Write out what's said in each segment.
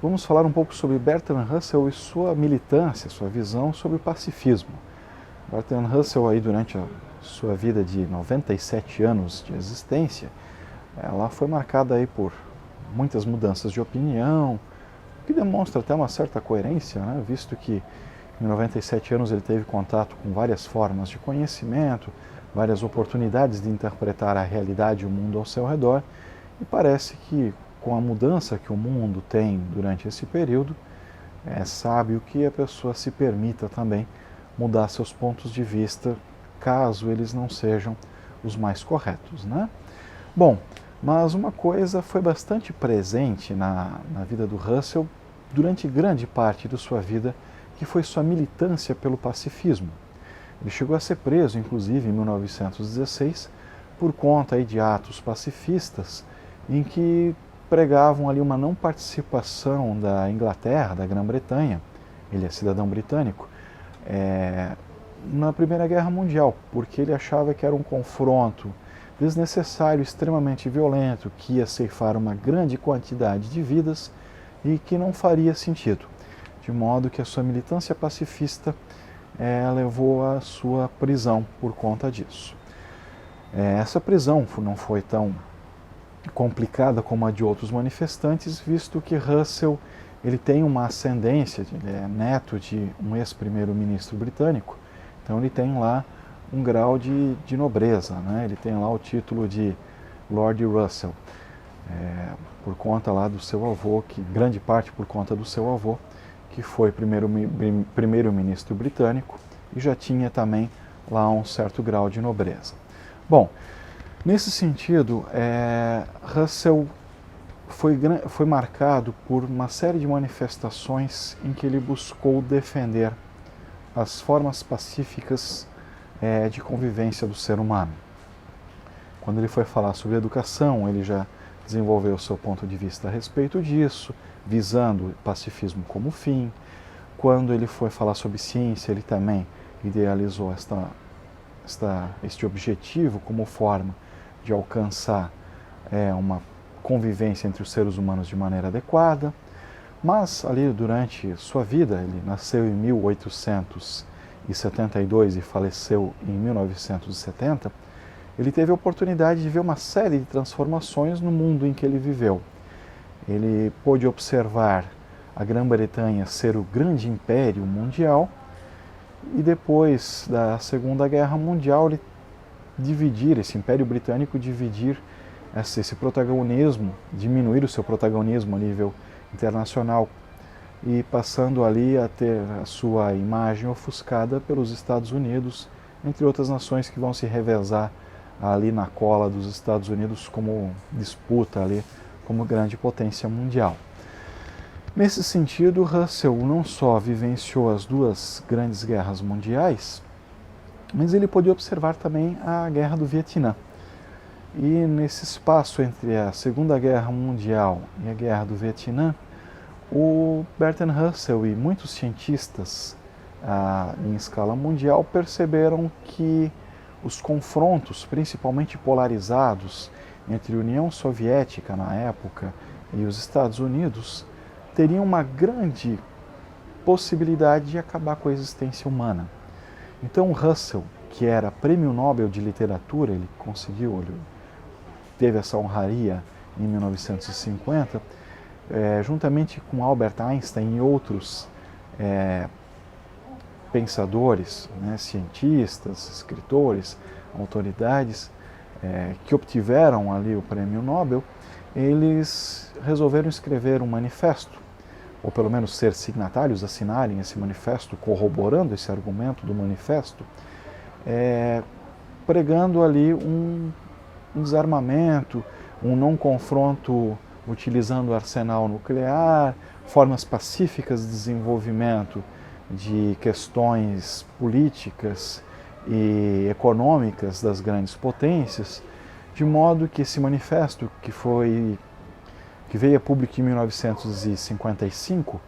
vamos falar um pouco sobre Bertrand Russell e sua militância, sua visão sobre o pacifismo. Bertrand Russell, aí, durante a sua vida de 97 anos de existência, ela foi marcada aí por muitas mudanças de opinião, o que demonstra até uma certa coerência, né? Visto que em 97 anos ele teve contato com várias formas de conhecimento, várias oportunidades de interpretar a realidade e o mundo ao seu redor, e parece que com a mudança que o mundo tem durante esse período, é sábio que a pessoa se permita também mudar seus pontos de vista, caso eles não sejam os mais corretos, né? Bom, mas uma coisa foi bastante presente na vida do Russell durante grande parte de sua vida, que foi sua militância pelo pacifismo. Ele chegou a ser preso, inclusive, em 1916, por conta aí de atos pacifistas, em que pregavam ali uma não participação da Inglaterra, da Grã-Bretanha, ele é cidadão britânico, na Primeira Guerra Mundial, porque ele achava que era um confronto desnecessário, extremamente violento, que ia ceifar uma grande quantidade de vidas e que não faria sentido. De modo que a sua militância pacifista levou à sua prisão por conta disso. Essa prisão não foi tão complicada como a de outros manifestantes, visto que Russell ele tem uma ascendência, ele é neto de um ex-primeiro-ministro britânico, então ele tem lá um grau de nobreza, né? Ele tem lá o título de Lord Russell, por conta lá do seu avô, que grande parte por conta do seu avô, que foi primeiro-ministro britânico e já tinha também lá um certo grau de nobreza. Bom, nesse sentido, Russell foi marcado por uma série de manifestações em que ele buscou defender as formas pacíficas de convivência do ser humano. Quando ele foi falar sobre educação, ele já desenvolveu o seu ponto de vista a respeito disso, visando o pacifismo como fim. Quando ele foi falar sobre ciência, ele também idealizou este objetivo como forma de alcançar uma convivência entre os seres humanos de maneira adequada. Mas ali durante sua vida, ele nasceu em 1872 e faleceu em 1970, ele teve a oportunidade de ver uma série de transformações no mundo em que ele viveu. Ele pôde observar a Grã-Bretanha ser o grande império mundial e depois da Segunda Guerra Mundial ele esse Império Britânico dividir esse protagonismo, diminuir o seu protagonismo a nível internacional e passando ali a ter a sua imagem ofuscada pelos Estados Unidos, entre outras nações que vão se revezar ali na cola dos Estados Unidos como disputa ali como grande potência mundial. Nesse sentido, Russell não só vivenciou as duas grandes guerras mundiais, mas ele pôde observar também a Guerra do Vietnã. E nesse espaço entre a Segunda Guerra Mundial e a Guerra do Vietnã, o Bertrand Russell e muitos cientistas em escala mundial perceberam que os confrontos, principalmente polarizados, entre a União Soviética na época e os Estados Unidos, teriam uma grande possibilidade de acabar com a existência humana. Então Russell, que era Prêmio Nobel de Literatura, ele teve essa honraria em 1950, juntamente com Albert Einstein e outros pensadores, cientistas, escritores, autoridades que obtiveram ali o Prêmio Nobel, eles resolveram escrever um manifesto, ou pelo menos ser signatários, assinarem esse manifesto, corroborando esse argumento do manifesto, pregando ali um desarmamento, um não confronto utilizando arsenal nuclear, formas pacíficas de desenvolvimento de questões políticas e econômicas das grandes potências, de modo que esse manifesto, que veio a público em 1955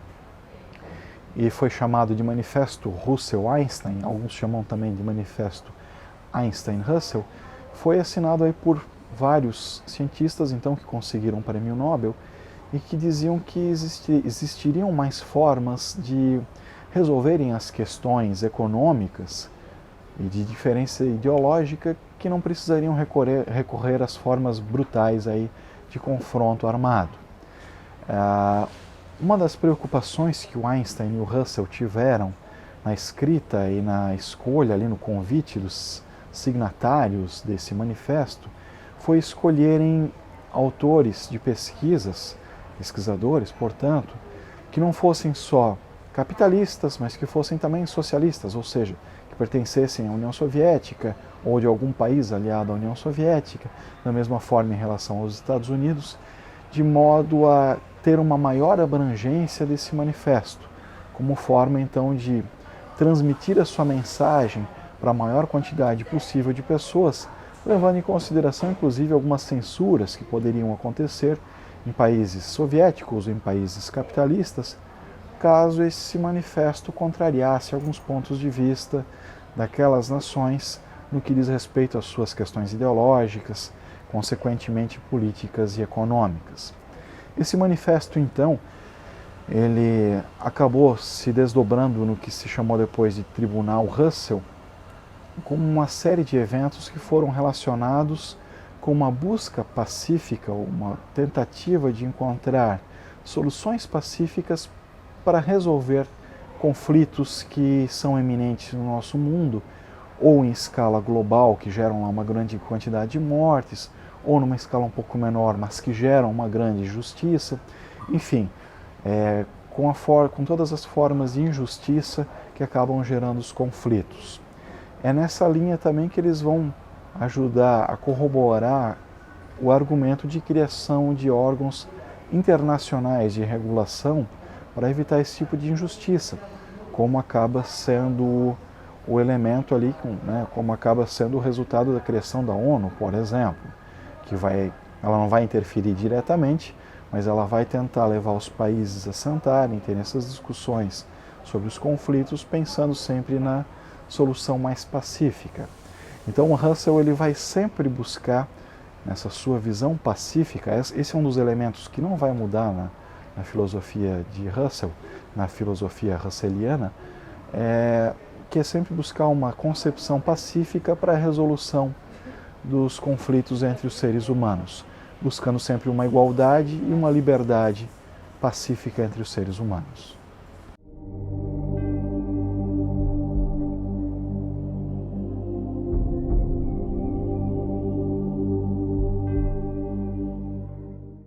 e foi chamado de Manifesto Russell-Einstein, alguns chamam também de Manifesto Einstein-Russell, foi assinado aí por vários cientistas então que conseguiram o Prêmio Nobel e que diziam que existiriam mais formas de resolverem as questões econômicas e de diferença ideológica que não precisariam recorrer às formas brutais aí de confronto armado. Uma das preocupações que o Einstein e o Russell tiveram na escrita e na escolha, ali no convite dos signatários desse manifesto, foi escolherem autores de pesquisadores, portanto, que não fossem só capitalistas, mas que fossem também socialistas, ou seja, que pertencessem à União Soviética ou de algum país aliado à União Soviética, da mesma forma em relação aos Estados Unidos, de modo a ter uma maior abrangência desse manifesto, como forma então de transmitir a sua mensagem para a maior quantidade possível de pessoas, levando em consideração inclusive algumas censuras que poderiam acontecer em países soviéticos ou em países capitalistas, caso esse manifesto contrariasse alguns pontos de vista daquelas nações no que diz respeito às suas questões ideológicas, consequentemente políticas e econômicas. Esse manifesto, então, ele acabou se desdobrando no que se chamou depois de Tribunal Russell, como uma série de eventos que foram relacionados com uma busca pacífica, uma tentativa de encontrar soluções pacíficas para resolver conflitos que são eminentes no nosso mundo, ou em escala global, que geram uma grande quantidade de mortes, ou numa escala um pouco menor, mas que geram uma grande injustiça. Enfim, com todas as formas de injustiça que acabam gerando os conflitos. É nessa linha também que eles vão ajudar a corroborar o argumento de criação de órgãos internacionais de regulação para evitar esse tipo de injustiça, como acaba sendo o elemento ali, como acaba sendo o resultado da criação da ONU, por exemplo, que ela não vai interferir diretamente, mas ela vai tentar levar os países a sentarem, terem essas discussões sobre os conflitos, pensando sempre na solução mais pacífica. Então o Russell ele vai sempre buscar, nessa sua visão pacífica, esse é um dos elementos que não vai mudar na filosofia de Russell, na filosofia russeliana, que é sempre buscar uma concepção pacífica para a resolução dos conflitos entre os seres humanos, buscando sempre uma igualdade e uma liberdade pacífica entre os seres humanos.